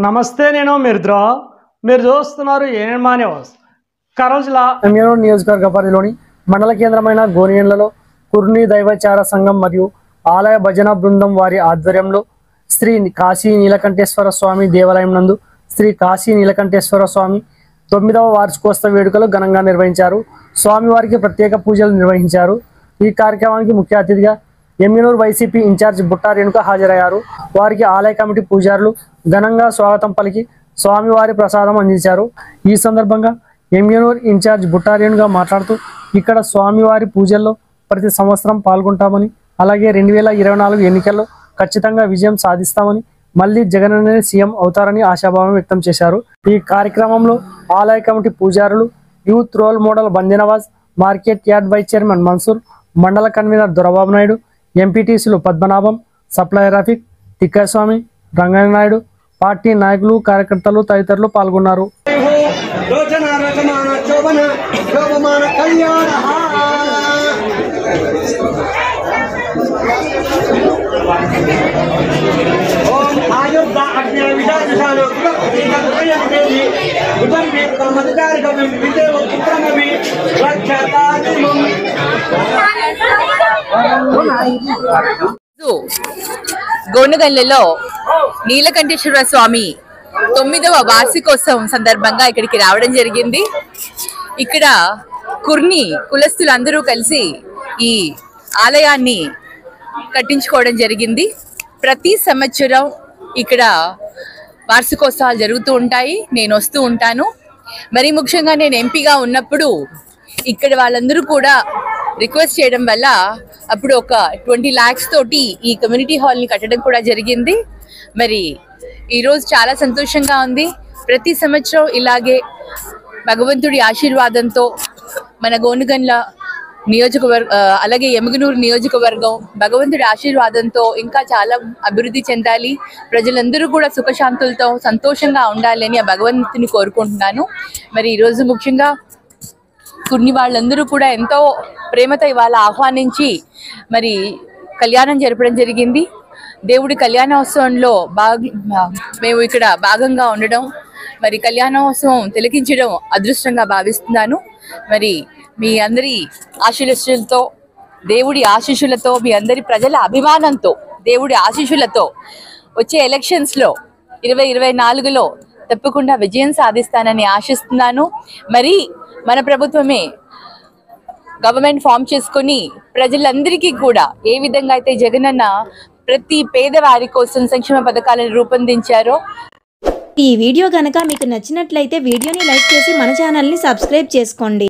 నమస్తే నేను మిర్ద్రా మీరు చూస్తున్నారు ఏఎన్మా న్యూస్ కర్నూలు జిల్లా నియోజకవర్గ పరిధిలోని మండల కేంద్రమైన గోనియండ్లలో కుర్ని దైవచార సంఘం మరియు ఆలయ భజన బృందం వారి ఆధ్వర్యంలో శ్రీ కాశీ నీలకంఠేశ్వర స్వామి దేవాలయం నందు శ్రీ కాశీ నీలకంఠేశ్వర స్వామి 9వ వార్షికోత్సవ వేడుకలు ఘనంగా నిర్వహించారు. స్వామివారికి ప్రత్యేక పూజలు నిర్వహించారు. ఈ కార్యక్రమానికి ముఖ్య అతిథిగా ఎమ్మిగనూరు వైసీపీ ఇన్ఛార్జ్ బుట్టా రేణుక హాజరయ్యారు. వారికి ఆలయ కమిటీ పూజారులు ఘనంగా స్వాగతం పలికి స్వామివారి ప్రసాదం అందించారు. ఈ సందర్భంగా ఎమ్మిగనూరు ఇన్ఛార్జ్ బుట్టా రేణుక మాట్లాడుతూ ఇక్కడ స్వామివారి పూజల్లో ప్రతి సంవత్సరం పాల్గొంటామని, అలాగే 2024 ఎన్నికల్లో ఖచ్చితంగా విజయం సాధిస్తామని, మళ్ళీ జగనన్నే సీఎం అవుతారని ఆశాభావం వ్యక్తం చేశారు. ఈ కార్యక్రమంలో ఆలయ కమిటీ పూజారులు, youth role model Bandenawaz, market yard vice chairman Mansoor, మండల కన్వీనర్ దొరబాబు నాయుడు, ఎంపీటీసీలు పద్మనాభం, సప్లయర్ రఫీక్, తిక్కస్వామి, రంగయ్య నాయుడు, పార్టీ నాయకులు, కార్యకర్తలు తదితరులు పాల్గొన్నారు. గోనగల్లలో నీలకంఠేశ్వర స్వామి 9వ వార్షికోత్సవం సందర్భంగా ఇక్కడికి రావడం జరిగింది. ఇక్కడ కుర్ని కులస్తులందరూ కలిసి ఈ ఆలయాన్ని కట్టించుకోవడం జరిగింది. ప్రతి సంవత్సరం ఇక్కడ వార్షికోత్సవాలు జరుగుతూ ఉంటాయి. నేను వస్తూ ఉంటాను. మరి ముఖ్యంగా నేను ఎంపీగా ఉన్నప్పుడు ఇక్కడ వాళ్ళందరూ కూడా రిక్వెస్ట్ చేయడం వల్ల అప్పుడు ఒక 20 lakhs తోటి ఈ కమ్యూనిటీ హాల్ని కట్టడం కూడా జరిగింది. మరి ఈరోజు చాలా సంతోషంగా ఉంది. ప్రతి సంవత్సరం ఇలాగే భగవంతుడి ఆశీర్వాదంతో మన గోనగండ్ల అలాగే ఎమ్మిగనూరు నియోజకవర్గం భగవంతుడి ఆశీర్వాదంతో ఇంకా చాలా అభివృద్ధి చెందాలి, ప్రజలందరూ కూడా సుఖశాంతులతో సంతోషంగా ఉండాలి అని ఆ భగవంతుని కోరుకుంటున్నాను. మరి ఈరోజు ముఖ్యంగా కుర్ని వాళ్ళందరూ కూడా ఎంతో ప్రేమతో ఇవాళ ఆహ్వానించి మరి కళ్యాణం జరపడం జరిగింది. దేవుడి కళ్యాణోత్సవంలో మేము ఇక్కడ భాగంగా ఉండడం, మరి కళ్యాణోత్సవం తిలకించడం అదృష్టంగా భావిస్తున్నాను. మరి మీ అందరి ఆశీస్సులతో, దేవుడి ఆశీస్సులతో, మీ అందరి ప్రజల అభిమానంతో, దేవుడి ఆశీస్సులతో వచ్చే ఎలక్షన్స్లో 2024లో తప్పకుండా విజయం సాధిస్తానని ఆశిస్తున్నాను. మరి మన ప్రభుత్వమే గవర్నమెంట్ ఫామ్ చేసుకొని ప్రజలందరికీ కూడా ఏ విధంగా అయితే జగనన్న ప్రతి పేదవారి కోసం సంక్షేమ పథకాలను రూపొందించారో. ఈ వీడియో కనుక మీకు నచ్చినట్లయితే వీడియోని లైక్ చేసి మన ఛానల్ని సబ్స్క్రైబ్ చేసుకోండి.